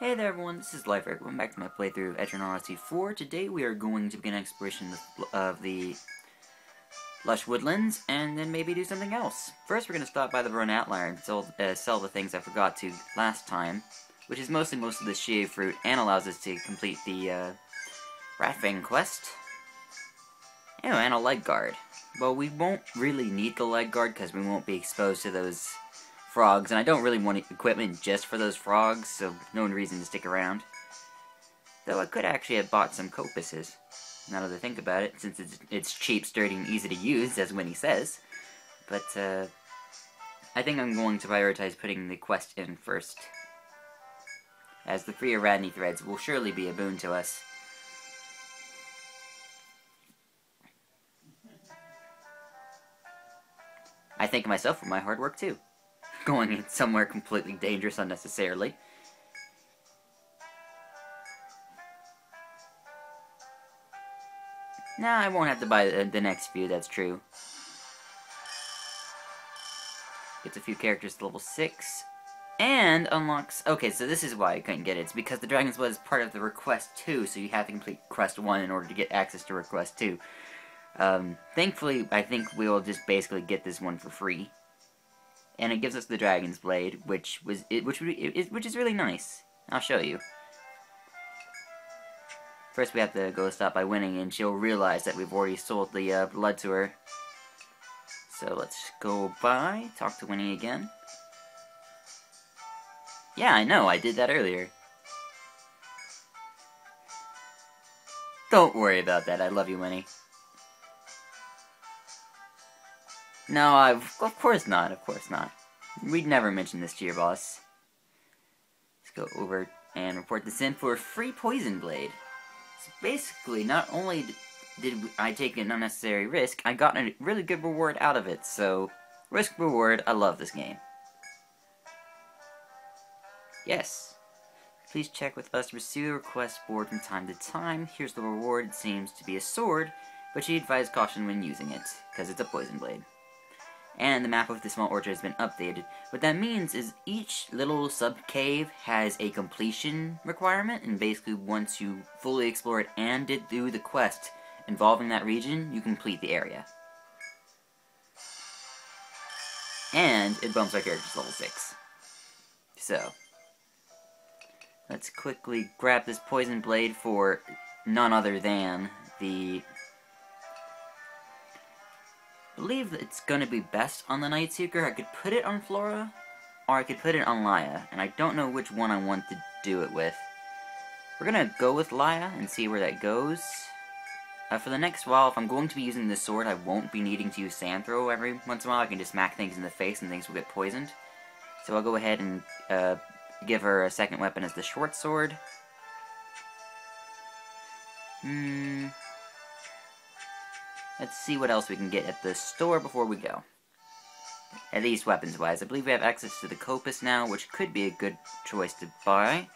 Hey there everyone, this is Lifer. Welcome back to my playthrough of Etrian Odyssey 4. Today we are going to begin exploration of the Lush Woodlands, and then maybe do something else. First we're going to stop by the Burn Outlier and sell the things I forgot to last time, which is mostly most of the Shea fruit, and allows us to complete the Ratfang quest. Oh, and a leg guard. Well, we won't really need the leg guard because we won't be exposed to those frogs, and I don't really want equipment just for those frogs, so no reason to stick around. Though I could actually have bought some copuses, now that I think about it, since it's cheap, sturdy, and easy to use, as Winnie says. But, I think I'm going to prioritize putting the quest in first, as the free Aradni threads will surely be a boon to us. I thank myself for my hard work, too. Going somewhere completely dangerous unnecessarily. Nah, I won't have to buy the next few, that's true. Gets a few characters to level 6. And unlocks... Okay, so this is why I couldn't get it. It's because the Dragon's Blood is part of the Request 2, so you have to complete Quest 1 in order to get access to Request 2. Thankfully, I think we'll just basically get this one for free. And it gives us the Dragon's Blade, which is really nice. I'll show you. First, we have to go stop by Winnie, and she'll realize that we've already sold the blood to her. So let's go by, talk to Winnie again. Yeah, I know, I did that earlier. Don't worry about that, I love you, Winnie. No, of course not, of course not. We'd never mention this to your boss. Let's go over and report this in for a free poison blade. So basically, not only did I take an unnecessary risk, I got a really good reward out of it, so risk-reward, I love this game. Yes. Please check with us to receive the request board from time to time. Here's the reward. It seems to be a sword, but she advised caution when using it, because it's a poison blade. And the map of the small orchard has been updated. What that means is each little sub-cave has a completion requirement, and basically once you fully explore it and do the quest involving that region, you complete the area. And it bumps our characters level 6. So, let's quickly grab this poison blade for none other than the... I believe that it's going to be best on the Night Seeker. I could put it on Flora, or I could put it on Laya, and I don't know which one I want to do it with. We're going to go with Laya and see where that goes. For the next while, if I'm going to be using this sword, I won't be needing to use Sand Throw every once in a while. I can just smack things in the face and things will get poisoned. So I'll go ahead and give her a second weapon as the short sword. Let's see what else we can get at the store before we go. At least weapons-wise. I believe we have access to the Copus now, which could be a good choice to buy.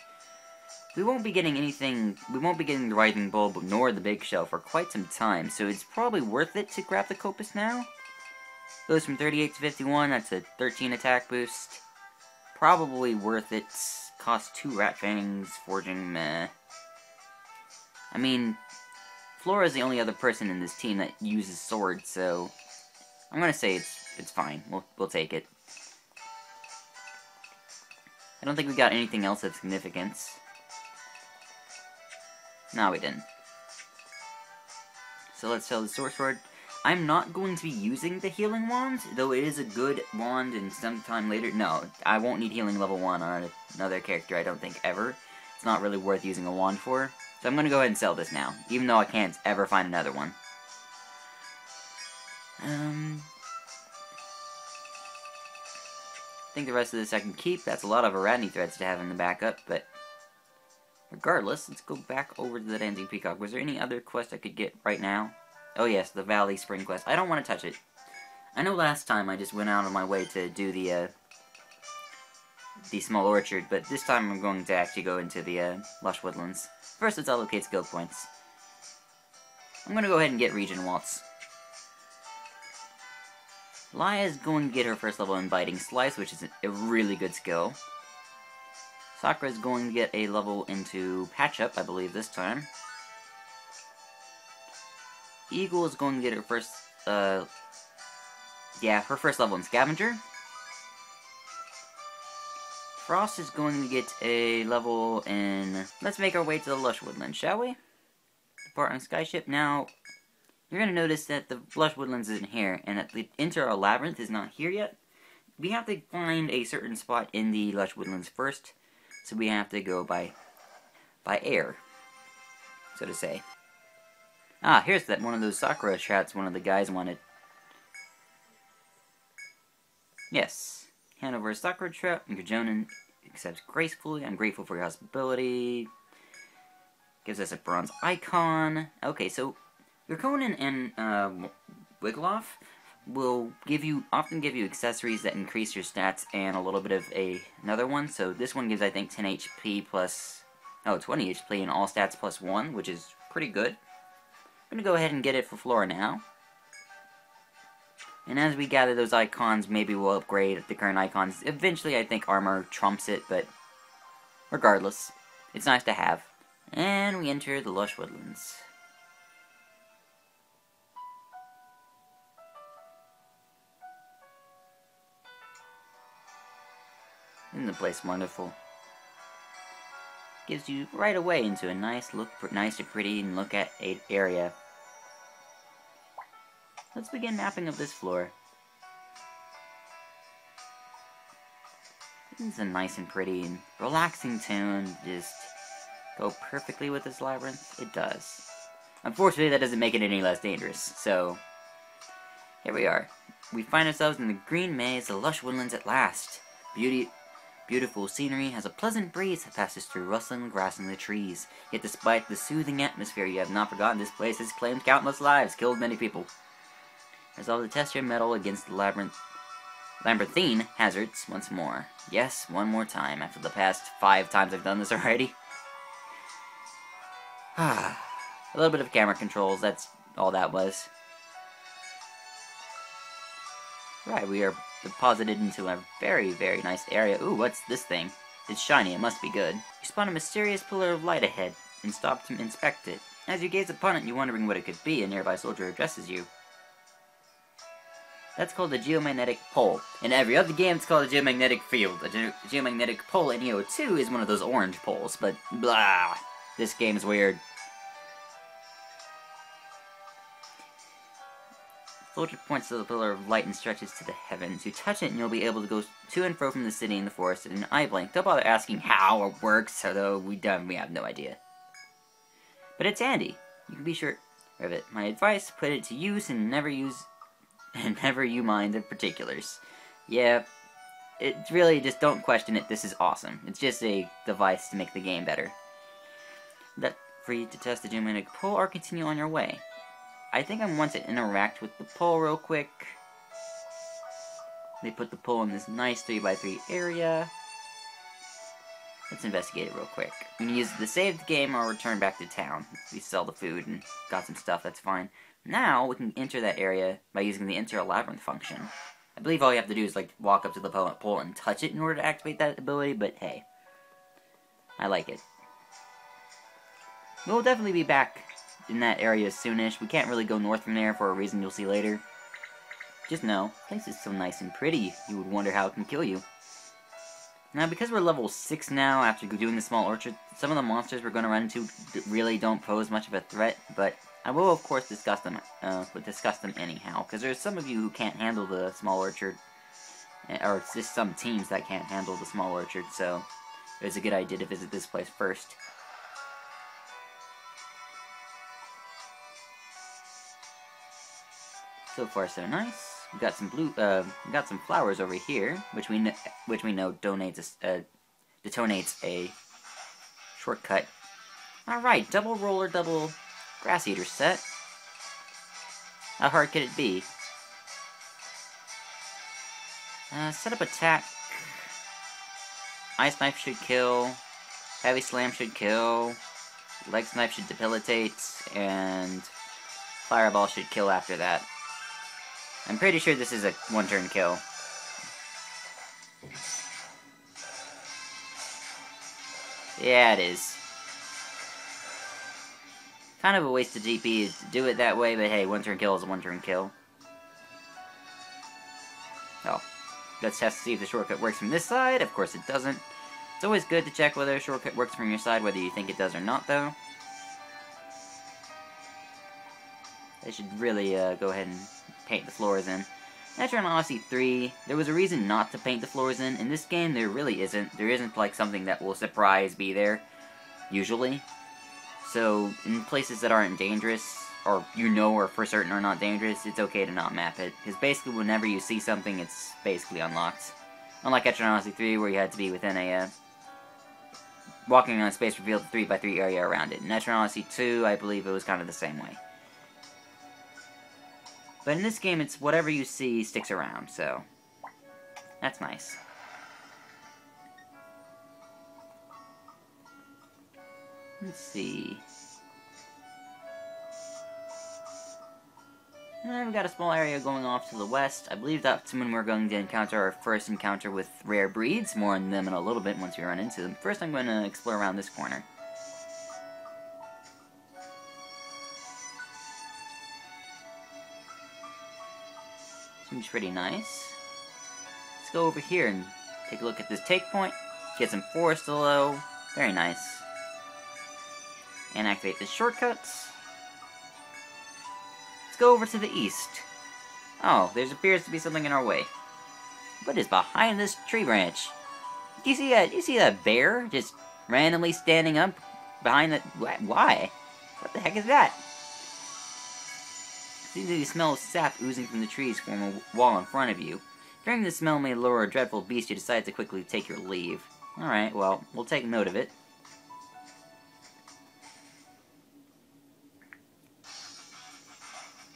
We won't be getting anything... We won't be getting the Writhing Bulb nor the Big Shell for quite some time, so it's probably worth it to grab the Copus now. Goes from 38 to 51, that's a 13 attack boost. Probably worth it. Costs 2 Rat Fangs, forging, meh. I mean... Flora is the only other person in this team that uses swords, so I'm gonna say it's fine. We'll take it. I don't think we got anything else of significance. No, we didn't. So let's sell the sword. I'm not going to be using the healing wand, though it is a good wand, and sometime later... No, I won't need healing level 1 on another character, I don't think, ever. It's not really worth using a wand for. So I'm going to go ahead and sell this now, even though I can't ever find another one. I think the rest of this I can keep. That's a lot of Aradni threads to have in the backup, but regardless, let's go back over to the Dancing Peacock. Was there any other quest I could get right now? Oh yes, the Valley Spring quest. I don't want to touch it. I know last time I just went out on my way to do the small orchard, but this time I'm going to actually go into the Lush Woodlands. First, let's allocate skill points. I'm going to go ahead and get Region Waltz. Laya is going to get her first level in Biting Slice, which is a really good skill. Sakura is going to get a level into Patch Up, I believe, this time. Eagle is going to get her first, her first level in Scavenger. Frost is going to get a level in... Let's make our way to the Lush Woodlands, shall we? Depart on Skyship. Now, you're going to notice that the Lush Woodlands isn't here, and that the Enter Labyrinth is not here yet. We have to find a certain spot in the Lush Woodlands first, so we have to go by air, so to say. Ah, here's that one of those Sakura shots one of the guys wanted. Yes. Hand over a Sakura trap, and Jonin accepts gracefully. I'm grateful for your hospitality. Gives us a bronze icon. Okay, so your Conan and Wiggloff will often give you accessories that increase your stats and a little bit of another one. So this one gives, I think, 10 HP plus... Oh, 20 HP and all stats plus 1, which is pretty good. I'm going to go ahead and get it for Flora now. And as we gather those icons, maybe we'll upgrade the current icons. Eventually, I think armor trumps it, but regardless, it's nice to have. And we enter the Lush Woodlands. Isn't the place wonderful? Gives you right away into a nice and pretty and look at area. Let's begin mapping of this floor. It's a nice and pretty and relaxing tune. Just go perfectly with this labyrinth. It does. Unfortunately, that doesn't make it any less dangerous. So, here we are. We find ourselves in the green maze of Lush Woodlands at last. Beautiful scenery has a pleasant breeze that passes through rustling grass and the trees. Yet despite the soothing atmosphere, you have not forgotten this place has claimed countless lives, killed many people. Resolve to test your mettle against the labyrinthine hazards once more. Yes, one more time, after the past 5 times I've done this already. A little bit of camera controls, that's all that was. Right, we are deposited into a very, very nice area. Ooh, what's this thing? It's shiny, it must be good. You spot a mysterious pillar of light ahead, and stop to inspect it. As you gaze upon it, you're wondering what it could be, a nearby soldier addresses you. That's called a geomagnetic pole. In every other game, it's called a geomagnetic field. A geomagnetic pole in EO2 is one of those orange poles, but blah. This game's weird. Soldier points to the pillar of light and stretches to the heavens. You touch it and you'll be able to go to and fro from the city and the forest in an eye blink. Don't bother asking how it works, although we have no idea. But it's handy. You can be sure of it. My advice, put it to use and never you mind the particulars. Yeah, it's really just don't question it. This is awesome. It's just a device to make the game better. That free to test the geomagnetic pole or continue on your way. I think I want to interact with the pole real quick. They put the pole in this nice 3x3 area. Let's investigate it real quick. We can use the saved game or return back to town. We sell the food and got some stuff, that's fine. Now, we can enter that area by using the Enter Labyrinth function. I believe all you have to do is, like, walk up to the pole and touch it in order to activate that ability, but hey. I like it. We'll definitely be back in that area soonish. We can't really go north from there for a reason you'll see later. Just know, the place is so nice and pretty, you would wonder how it can kill you. Now, because we're level 6 now, after doing the small orchard, some of the monsters we're going to run into really don't pose much of a threat, but I will, of course, discuss them anyhow, because there's some of you who can't handle the small orchard, or it's just some teams that can't handle the small orchard, so it's a good idea to visit this place first. So far, so nice. We got some we got some flowers over here, which we know detonates a shortcut. All right, double roller, double grass eater set. How hard could it be? Set up attack. Ice knife should kill. Heavy slam should kill. Leg snipe should debilitate, and fireball should kill after that. I'm pretty sure this is a one-turn kill. Yeah, it is. Kind of a waste of GP to do it that way, but hey, one turn kill is a one turn kill. Oh. Let's test to see if the shortcut works from this side. Of course it doesn't. It's always good to check whether a shortcut works from your side, whether you think it does or not, though. I should really go ahead and paint the floors in. Etrian Odyssey 3, there was a reason not to paint the floors in. In this game, there really isn't. There isn't, like, something that will surprise be there, usually. So, in places that aren't dangerous, or you know or for certain are not dangerous, it's okay to not map it. Because basically, whenever you see something, it's basically unlocked. Unlike Etrian Odyssey 3, where you had to be within a, walking on a space revealed 3x3 area around it. In Etrian Odyssey 2, I believe it was kind of the same way. But in this game, it's whatever you see sticks around, so that's nice. Let's see. We've got a small area going off to the west. I believe that's when we're going to encounter our first encounter with rare breeds. More on them in a little bit once we run into them. First, I'm going to explore around this corner. Seems pretty nice. Let's go over here and take a look at this take point. Get some forest below. Very nice. And activate the shortcuts. Let's go over to the east. Oh, there appears to be something in our way. What is behind this tree branch? Do you see that? Do you see that bear just randomly standing up behind that? Why? What the heck is that? Seems to be the smell of sap oozing from the trees form a wall in front of you. Fearing the smell may lure a dreadful beast, you decide to quickly take your leave. Alright, well, we'll take note of it.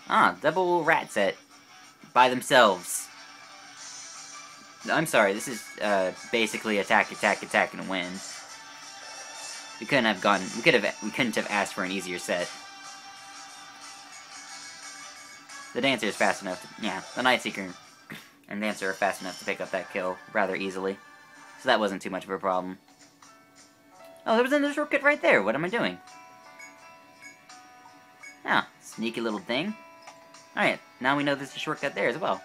Ah, double rat set. By themselves. I'm sorry, this is, basically attack, attack, attack, and win. We couldn't have asked for an easier set. The Dancer is fast enough to, yeah, the Night Seeker and Dancer are fast enough to pick up that kill rather easily. So that wasn't too much of a problem. Oh, there was another shortcut right there. What am I doing? Ah, sneaky little thing. Alright, now we know there's a shortcut there as well.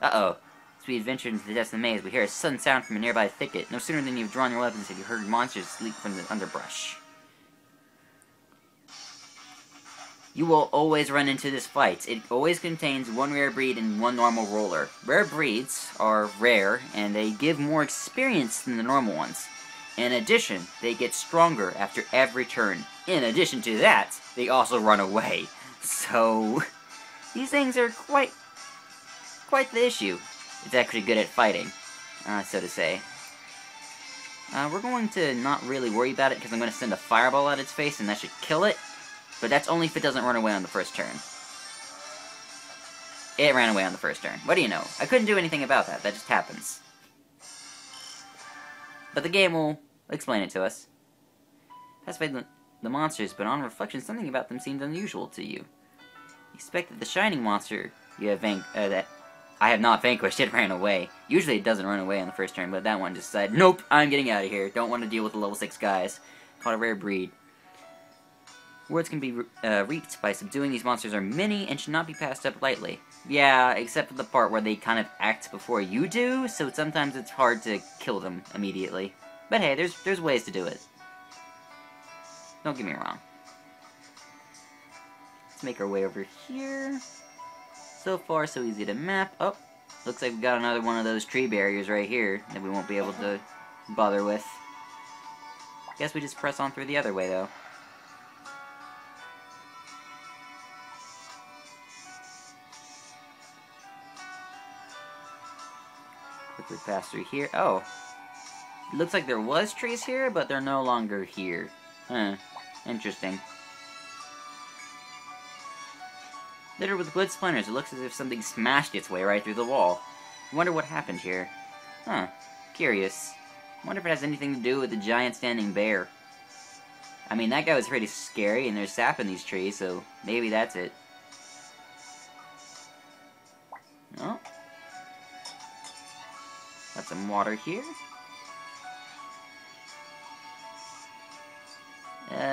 Uh-oh. As we adventure into the depths of the maze, we hear a sudden sound from a nearby thicket. No sooner than you've drawn your weapons have you heard monsters leap from the underbrush. You will always run into this fight. It always contains one rare breed and one normal roller. Rare breeds are rare, and they give more experience than the normal ones. In addition, they get stronger after every turn. In addition to that, they also run away. So, these things are quite the issue. It's actually good at fighting, so to say. We're going to not really worry about it, because I'm going to send a fireball at its face, and that should kill it. But that's only if it doesn't run away on the first turn. It ran away on the first turn. What do you know? I couldn't do anything about that. That just happens. But the game will explain it to us. Pacified the monsters, but on reflection, something about them seemed unusual to you. You expect that the shining monster you have that I have not vanquished, it ran away. Usually it doesn't run away on the first turn, but that one just said, nope, I'm getting out of here. Don't want to deal with the level 6 guys. Called a rare breed. Words can be reaped by subduing these monsters are many and should not be passed up lightly. Yeah, except for the part where they kind of act before you do, so sometimes it's hard to kill them immediately. But hey, there's ways to do it. Don't get me wrong. Let's make our way over here. So far, so easy to map. Oh, looks like we got another one of those tree barriers right here that we won't be able to bother with. Guess we just press on through the other way, though. Quickly pass through here. Oh. It looks like there was trees here, but they're no longer here. Huh. Interesting. Littered with wood splinters, it looks as if something smashed its way right through the wall. I wonder what happened here. Huh. Curious. I wonder if it has anything to do with the giant standing bear. I mean, that guy was pretty scary, and there's sap in these trees, so maybe that's it. Oh. Got some water here.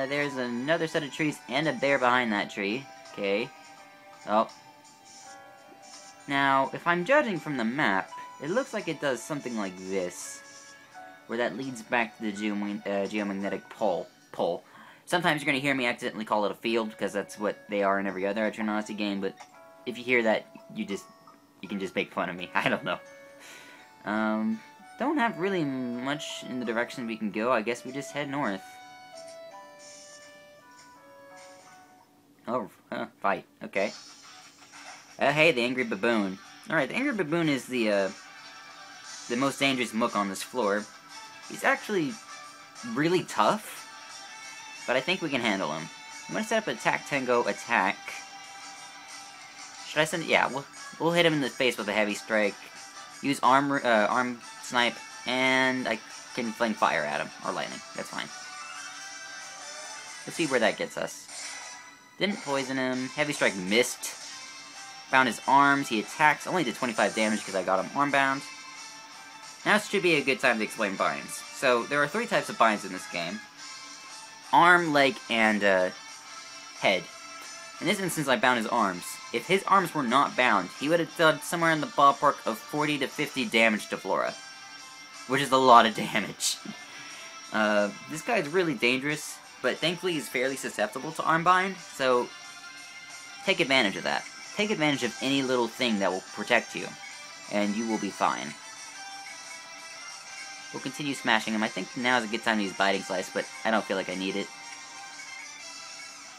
There's another set of trees and a bear behind that tree. Okay. Oh. Now, if I'm judging from the map, it looks like it does something like this. Where that leads back to the geomagnetic pole. Sometimes you're going to hear me accidentally call it a field, because that's what they are in every other Etrian Odyssey game, but if you hear that, you can just make fun of me. I don't know. Don't have really much in the direction we can go. I guess we just head north. Oh, fight. Okay. Hey, the Angry Baboon. Alright, the Angry Baboon is the most dangerous mook on this floor. He's actually really tough, but I think we can handle him. I'm gonna set up attack tango attack. Should I send it? Yeah, we'll hit him in the face with a heavy strike. Use arm snipe, and I can fling fire at him, or lightning. That's fine. Let's see where that gets us. Didn't poison him. Heavy strike missed. Found his arms. He attacks. Only did 25 damage because I got him armbound. Now should be a good time to explain binds. So, there are 3 types of binds in this game. Arm, leg, and head. In this instance, I bound his arms. If his arms were not bound, he would have done somewhere in the ballpark of 40 to 50 damage to Flora. Which is a lot of damage. This guy is really dangerous, but thankfully he's fairly susceptible to armbind, so take advantage of that. Take advantage of any little thing that will protect you, and you will be fine. We'll continue smashing him. I think now is a good time to use Biting Slice, but I don't feel like I need it.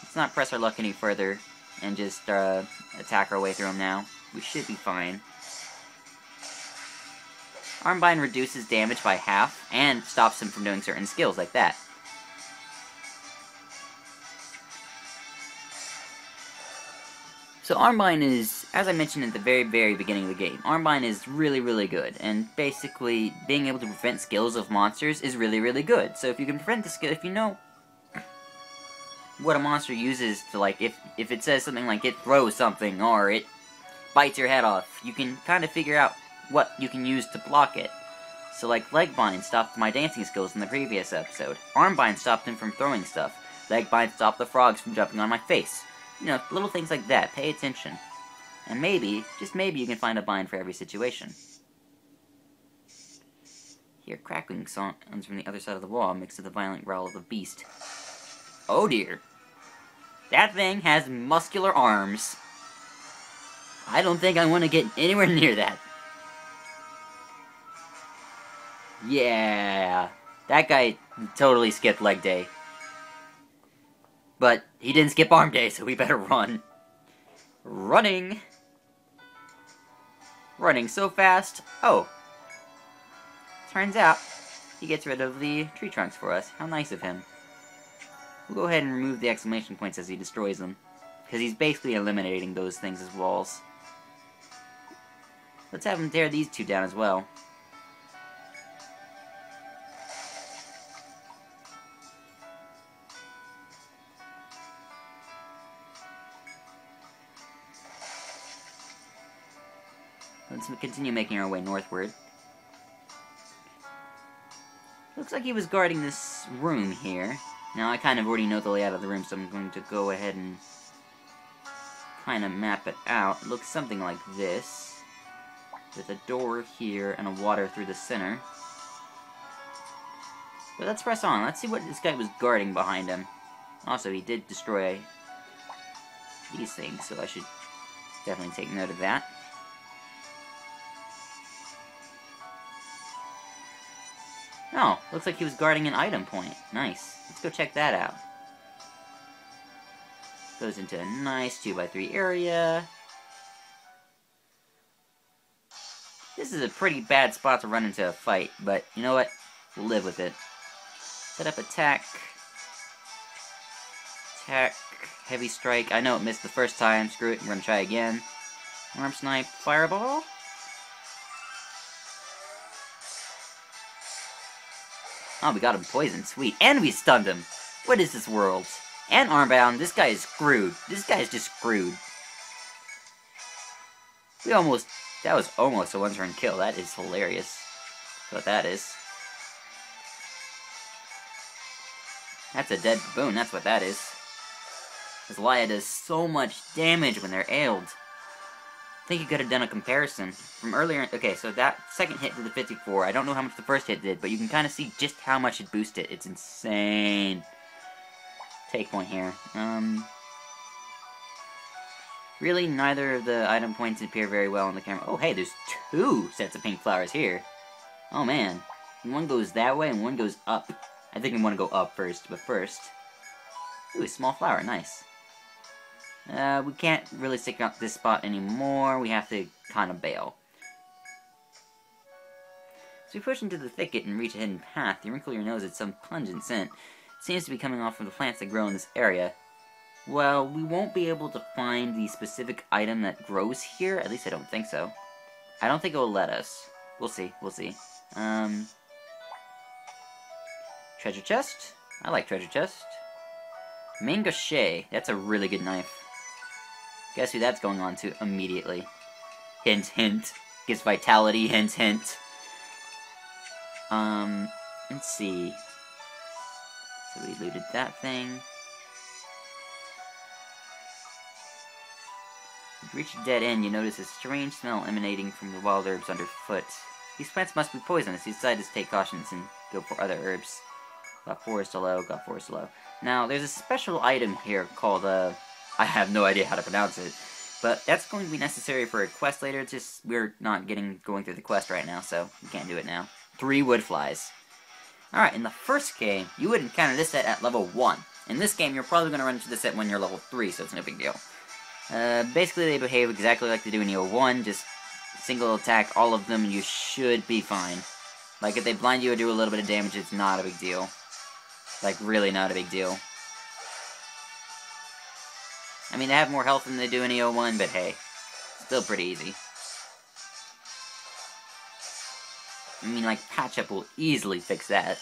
Let's not press our luck any further, and just attack our way through him now. We should be fine. Armbind reduces damage by half, and stops him from doing certain skills like that. So Armbind is, as I mentioned at the very, very beginning of the game, Armbind is really, really good, and basically, being able to prevent skills of monsters is really, really good. So if you can prevent the skill, if you know what a monster uses to, like, if it says something like it throws something, or it bites your head off, you can kind of figure out what you can use to block it. So like, Legbind stopped my dancing skills in the previous episode. Armbind stopped him from throwing stuff. Legbind stopped the frogs from jumping on my face. You know, little things like that. Pay attention. And maybe, just maybe, you can find a bind for every situation. Hear crackling sounds from the other side of the wall, mixed with the violent growl of a beast. Oh dear. That thing has muscular arms. I don't think I want to get anywhere near that. Yeah. That guy totally skipped leg day. But he didn't skip arm day, so we better run. Running! Running so fast. Oh. Turns out, he gets rid of the tree trunks for us. How nice of him. We'll go ahead and remove the exclamation points as he destroys them. Because he's basically eliminating those things as walls. Let's have him tear these 2 down as well. Let's continue making our way northward. Looks like he was guarding this room here. Now, I kind of already know the layout of the room, so I'm going to go ahead and kind of map it out. It looks something like this, with a door here and a water through the center. But let's press on. Let's see what this guy was guarding behind him. Also, he did destroy these things, so I should definitely take note of that. Oh, looks like he was guarding an item point. Nice. Let's go check that out. Goes into a nice 2x3 area. This is a pretty bad spot to run into a fight, but you know what? We'll live with it. Set up attack. Attack. Heavy strike. I know it missed the first time. Screw it. We're gonna try again. Arm snipe. Fireball. Oh, we got him poisoned. Sweet. And we stunned him. What is this world? And armbound. This guy is screwed. This guy is just screwed. That was almost a one-turn kill. That is hilarious. What that is. That's a dead baboon, that's what that is. This Laya does so much damage when they're ailed. I think you could have done a comparison from earlier. Okay, so that second hit did the 54. I don't know how much the first hit did, but you can kind of see just how much it boosted. It's insane. Take point here. Really, neither of the item points appear very well on the camera. Oh, hey, there's 2 sets of pink flowers here. Oh, man. One goes that way and one goes up. I think we want to go up first, but first... Ooh, a small flower, nice. We can't really stick out this spot anymore. We have to kind of bail. As we push into the thicket and reach a hidden path, you wrinkle your nose at some pungent scent. It seems to be coming off from the plants that grow in this area. Well, we won't be able to find the specific item that grows here. At least I don't think so. I don't think it will let us. We'll see, we'll see. Treasure chest? I like treasure chest. Mango-shay. That's a really good knife. Guess who that's going on to immediately. Hint, hint. Gives vitality, hint, hint. Let's see. So we looted that thing. As you reach a dead end, you notice a strange smell emanating from the wild herbs underfoot. These plants must be poisonous. You decide to take cautions and go for other herbs. Got forest aloe, got forest aloe. Now, there's a special item here called, I have no idea how to pronounce it, but that's going to be necessary for a quest later. It's just, we're not going through the quest right now, so we can't do it now. 3 wood flies. Alright, in the first game, you would encounter this set at level 1. In this game, you're probably going to run into this set when you're level 3, so it's no big deal. Basically, they behave exactly like they do in EO1, just single attack all of them, and you should be fine. Like, if they blind you or do a little bit of damage, it's not a big deal. Like, really not a big deal. I mean, they have more health than they do in EO1, but hey, still pretty easy. I mean, like, patch-up will easily fix that.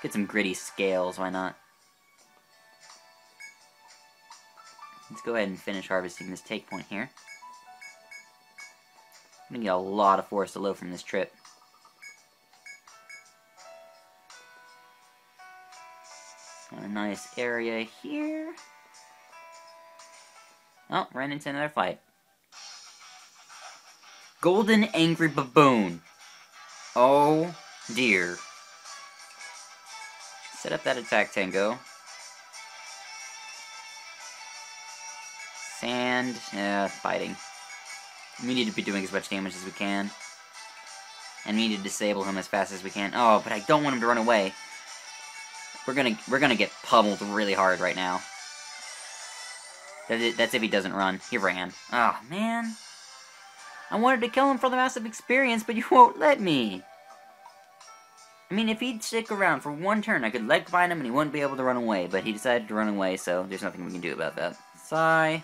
Get some gritty scales, why not? Let's go ahead and finish harvesting this take point here. I'm gonna get a lot of forest aloe from this trip. Got a nice area here. Oh, ran into another fight. Golden Angry Baboon. Oh, dear. Set up that attack, Tango. Sand, fighting. We need to be doing as much damage as we can. And we need to disable him as fast as we can. Oh, but I don't want him to run away. We're gonna get pummeled really hard right now. That's if he doesn't run. He ran. Oh, man. I wanted to kill him for the massive experience, but you won't let me. I mean, if he'd stick around for one turn, I could leg bind him and he wouldn't be able to run away, but he decided to run away, so there's nothing we can do about that. Sigh.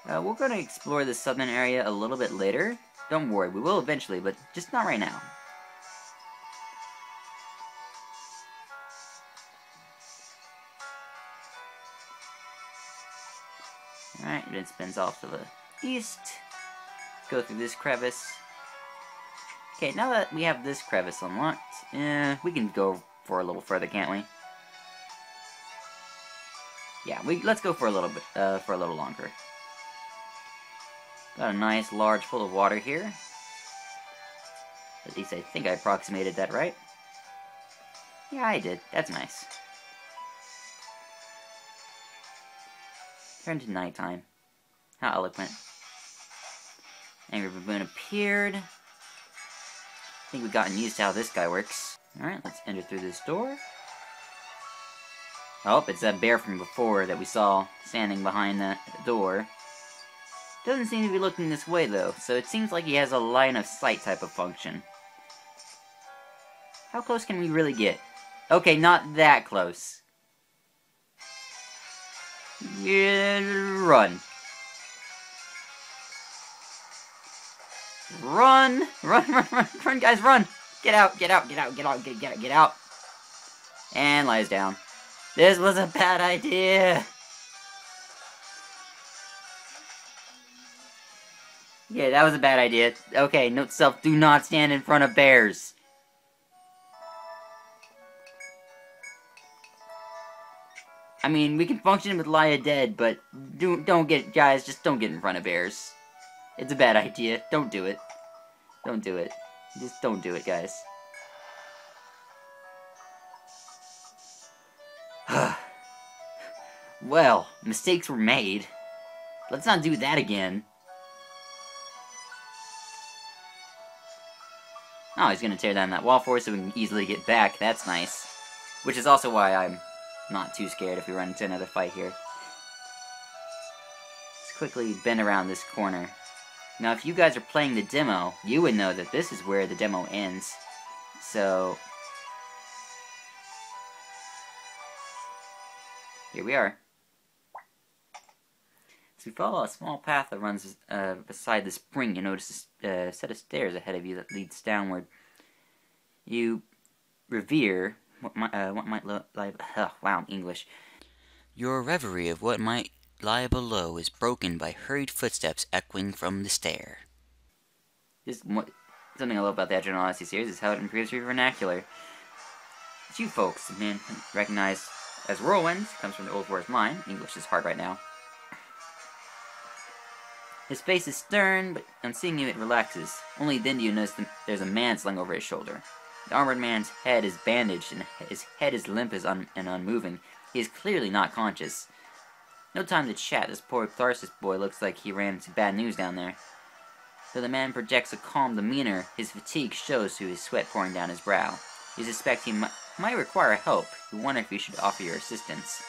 We're going to explore the southern area a little bit later. Don't worry, we will eventually, but just not right now. Alright, it spins off to the east. Go through this crevice. Okay, now that we have this crevice unlocked, we can go for a little further, can't we? Yeah, let's go for a little bit, for a little longer. Got a nice large pool of water here. At least I think I approximated that right. Yeah, I did. That's nice. Turned to nighttime. How eloquent. Angry Baboon appeared. I think we've gotten used to how this guy works. Alright, let's enter through this door. Oh, it's that bear from before that we saw standing behind that door. Doesn't seem to be looking this way, though, so it seems like he has a line of sight type of function. How close can we really get? Okay, not that close. Yeah, run. Run! Run, run, run, run, guys, run! Get out, get out, get out, get out, get out. And lies down. This was a bad idea! Yeah, that was a bad idea. Okay, note to self, do not stand in front of bears. I mean, we can function with Lia dead, but don't get, guys, just don't get in front of bears. It's a bad idea. Don't do it. Don't do it. Just don't do it, guys. Well, mistakes were made. Let's not do that again. Oh, he's gonna tear down that wall for us so we can easily get back. That's nice. Which is also why I'm not too scared if we run into another fight here. Let's quickly bend around this corner. Now, if you guys are playing the demo, you would know that this is where the demo ends. So, here we are. So we follow a small path that runs beside the spring. You notice a set of stairs ahead of you that leads downward. You revere what might lie. Wow, English. Your reverie of what might lie below is broken by hurried footsteps echoing from the stair. Something I love about the Etrian Odyssey series is how it improves your vernacular. It's you folks, man, recognize as whirlwinds, comes from the Old Forest Mine. English is hard right now. His face is stern, but on seeing you it relaxes. Only then do you notice there's a man slung over his shoulder. The armored man's head is bandaged, and his head is limp and unmoving. He is clearly not conscious. No time to chat. This poor Tharsis boy looks like he ran into bad news down there. Though the man projects a calm demeanor, his fatigue shows through his sweat pouring down his brow. You suspect he might require help. You wonder if you should offer your assistance.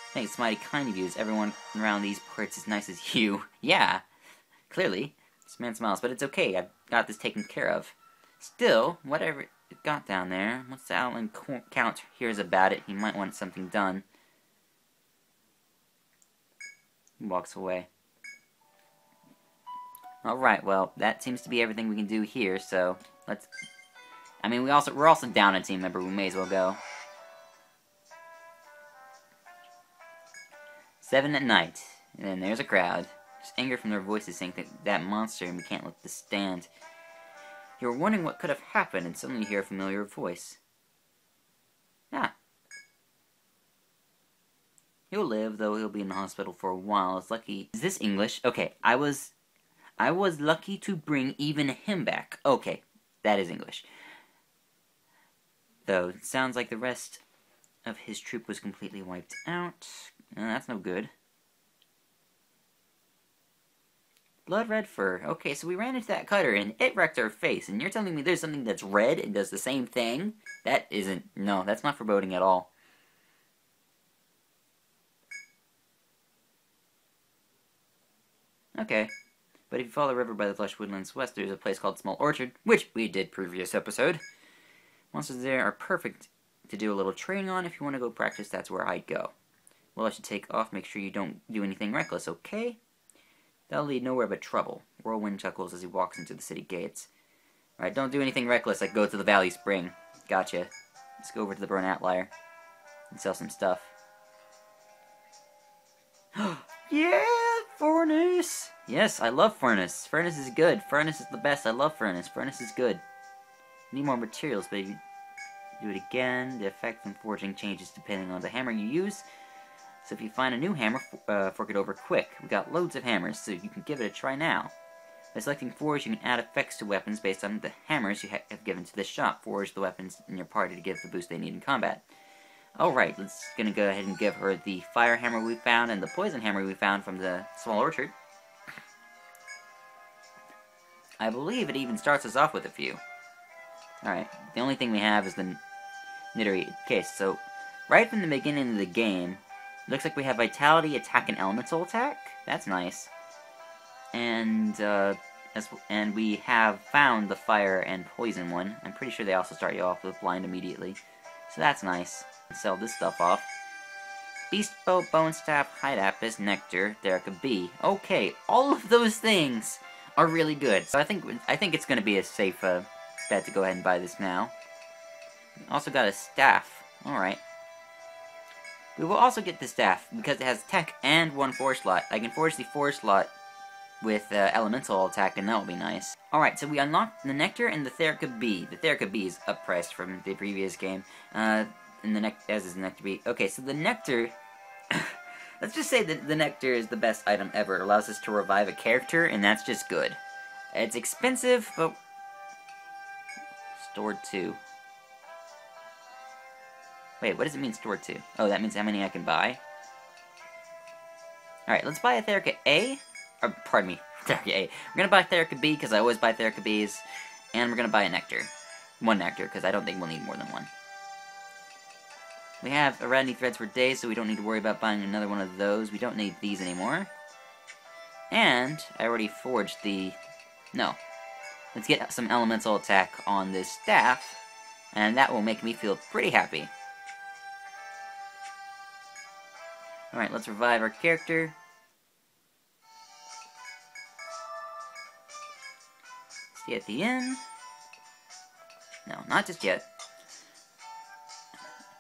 I think it's mighty kind of you, as everyone around these parts is nice as you. Yeah, clearly. This man smiles, but it's okay. I've got this taken care of. Still, whatever it got down there, once the Outland Count hears about it, he might want something done. He walks away. Alright, well, that seems to be everything we can do here, so let's... I mean, we're also down a team member, we may as well go. 7 at night, and then there's a crowd. Just anger from their voices saying that monster and we can't let this stand. You're wondering what could have happened, and suddenly you hear a familiar voice. Ah. He'll live, though he'll be in the hospital for a while. It's lucky. Is this English? Okay, I was lucky to bring even him back. Okay, that is English. Though, it sounds like the rest of his troop was completely wiped out. That's no good. Blood red fur. Okay, so we ran into that cutter and it wrecked our face, and you're telling me there's something that's red and does the same thing? That isn't... No, that's not foreboding at all. Okay. But if you follow the river by the Lush Woodlands west, there's a place called Small Orchard, which we did previous episode. Monsters there are perfect to do a little training on. If you want to go practice, that's where I'd go. Well, I should take off. Make sure you don't do anything reckless, okay? That'll lead nowhere but trouble. Whirlwind chuckles as he walks into the city gates. Alright, don't do anything reckless, like go to the Valley Spring. Gotcha. Let's go over to the Burn Outlier and sell some stuff. Yeah! Furnace! Yes, I love Furnace. Furnace is good. Furnace is the best. I love Furnace. Furnace is good. Need more materials, but if you do it again, the effect from forging changes depending on the hammer you use. So if you find a new hammer, fork it over quick. We got loads of hammers, so you can give it a try now. By selecting Forge, you can add effects to weapons based on the hammers you have given to this shop. Forge the weapons in your party to give the boost they need in combat. Alright, let's gonna go ahead and give her the fire hammer we found and the poison hammer we found from the Small Orchard. I believe it even starts us off with a few. Alright, the only thing we have is the Nittery case. So, right from the beginning of the game, looks like we have Vitality, Attack, and Elemental Attack. That's nice. And we have found the Fire and Poison one. I'm pretty sure they also start you off with Blind immediately. So that's nice. Sell this stuff off. Beast Bow, Bone Staff, Hide Apis, Nectar, Therica Bee. Okay, all of those things are really good. So I think it's going to be a safe bet to go ahead and buy this now. Also got a staff. Alright. We will also get the staff because it has tech and one forge slot. I can forge the forge slot with elemental attack, and that will be nice. Alright, so we unlocked the Nectar and the Therica Bee. The Therica Bee is uppriced from the previous game. in the as is the nectar bee. Okay, so the nectar. Let's just say that the nectar is the best item ever. It allows us to revive a character, and that's just good. It's expensive, but stored 2. Wait, what does it mean stored 2? Oh, that means how many I can buy. Alright, let's buy a Therica A. Or, pardon me, Therica A. We're gonna buy Therica B, because I always buy Therica Bs. And we're gonna buy a nectar. 1 nectar, because I don't think we'll need more than 1. We have Irani threads for days, so we don't need to worry about buying another one of those. We don't need these anymore. And I already forged the... No. Let's get some elemental attack on this staff, and that will make me feel pretty happy. Alright, let's revive our character. See at the end. No, not just yet.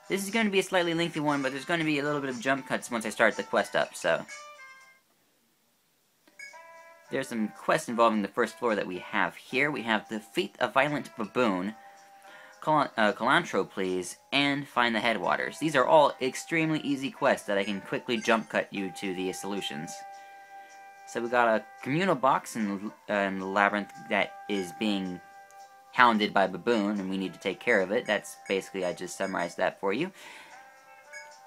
This is going to be a slightly lengthy one, but there's going to be a little bit of jump cuts once I start the quest up, so... There's some quests involving the first floor that we have here. We have Defeat a Violent Baboon, Cilantro Please, and Find the Headwaters. These are all extremely easy quests that I can quickly jump cut you to the solutions. So we got a communal box in the labyrinth that is being hounded by Baboon, and we need to take care of it. That's basically, I just summarized that for you.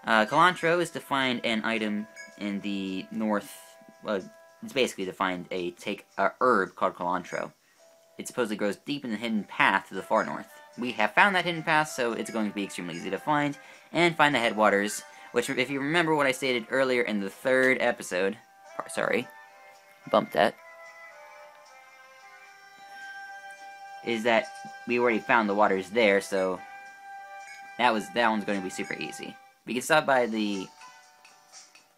Cilantro is to find an item in the north... it's basically to find a herb called Cilantro. It supposedly grows deep in the hidden path to the far north. We have found that hidden path, so it's going to be extremely easy to find. And find the headwaters, which, if you remember what I stated earlier in the 3rd episode... Sorry. Bumped that. Is that we already found the waters there, so... That one's going to be super easy. We can stop by the...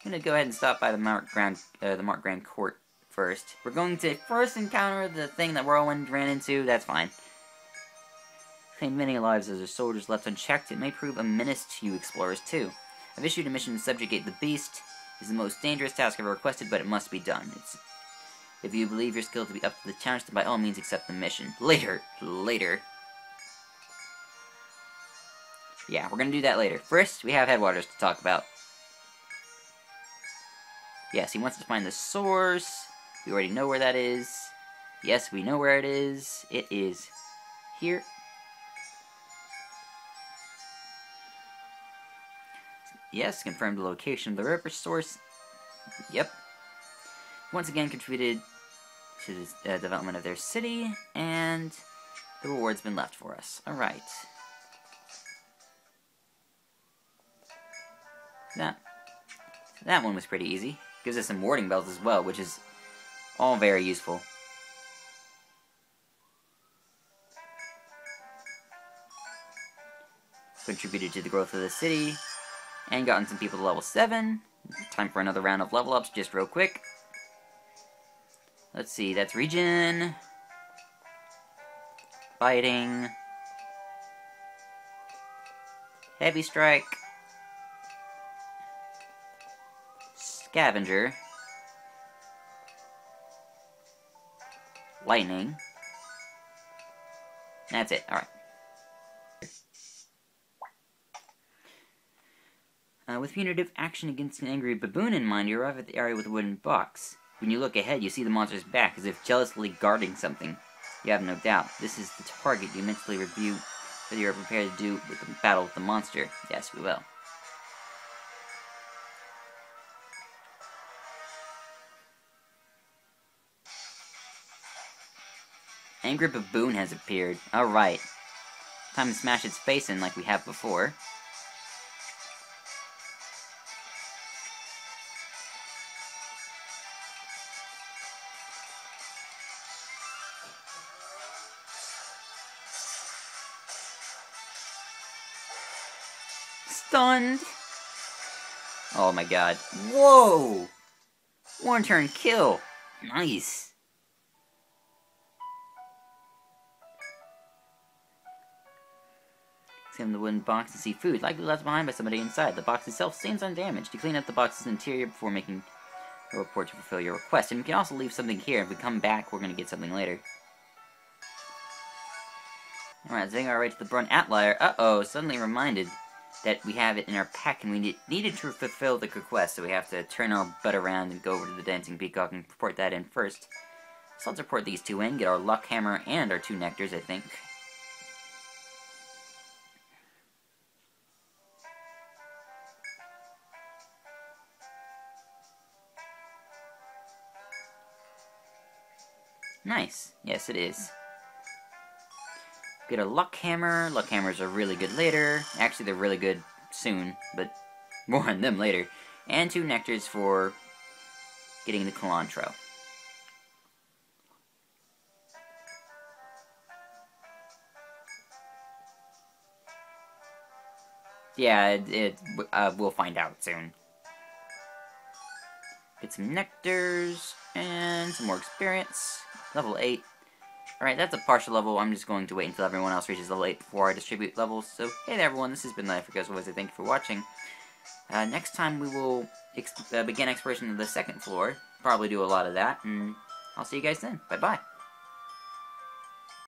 I'm going to go ahead and stop by the Mark Grand Court first. We're going to first encounter the thing that Whirlwind ran into. That's fine. Claim many lives as our soldiers left unchecked. It may prove a menace to you explorers, too. I've issued a mission to subjugate the beast. It's the most dangerous task I've ever requested, but it must be done. If you believe your skill to be up to the challenge, then by all means accept the mission. Later. Yeah, we're going to do that later. First, we have headwaters to talk about. Yes, he wants to find the source. We already know where that is. Yes, we know where it is. It is here. Yes, confirm the location of the river source. Yep. Once again contributed to the development of their city, and the reward's been left for us. Alright. That one was pretty easy. Gives us some warding bells as well, which is all very useful. Contributed to the growth of the city, and gotten some people to level 7. Time for another round of level ups, just real quick. Let's see, that's region. Fighting. Heavy strike. Scavenger. Lightning. That's it, alright. With punitive action against an angry baboon in mind, you arrive at the area with a wooden box. When you look ahead, you see the monster's back, as if jealously guarding something. You have no doubt. This is the target. You mentally review whether you are prepared to do with the battle with the monster. Yes, we will. Angry baboon has appeared. Alright. Time to smash its face in like we have before. Stunned. Oh my god. Whoa! One turn kill. Nice. Examine the wooden box and see food, likely left behind by somebody inside. The box itself seems undamaged. You clean up the box's interior before making a report to fulfill your request. And we can also leave something here. If we come back, we're going to get something later. Alright, zing our way to the Brun Atlier. Uh-oh, suddenly reminded. that we have it in our pack, and we needed to fulfill the request, so we have to turn our butt around and go over to the Dancing Peacock and report that in first. So let's report these two in, get our luck hammer and our 2 nectars, I think. Nice. Yes, it is. Get a luck hammer. Luck hammers are really good later. Actually, they're really good soon, but more on them later. And 2 nectars for getting the cilantro. Yeah, we'll find out soon. Get some nectars and some more experience. Level 8. Alright, that's a partial level. I'm just going to wait until everyone else reaches level 8 before I distribute levels. So, hey there everyone, this has been Life As Always. Thank you for watching. Next time we will begin exploration of the 2nd floor. Probably do a lot of that, and I'll see you guys then. Bye-bye.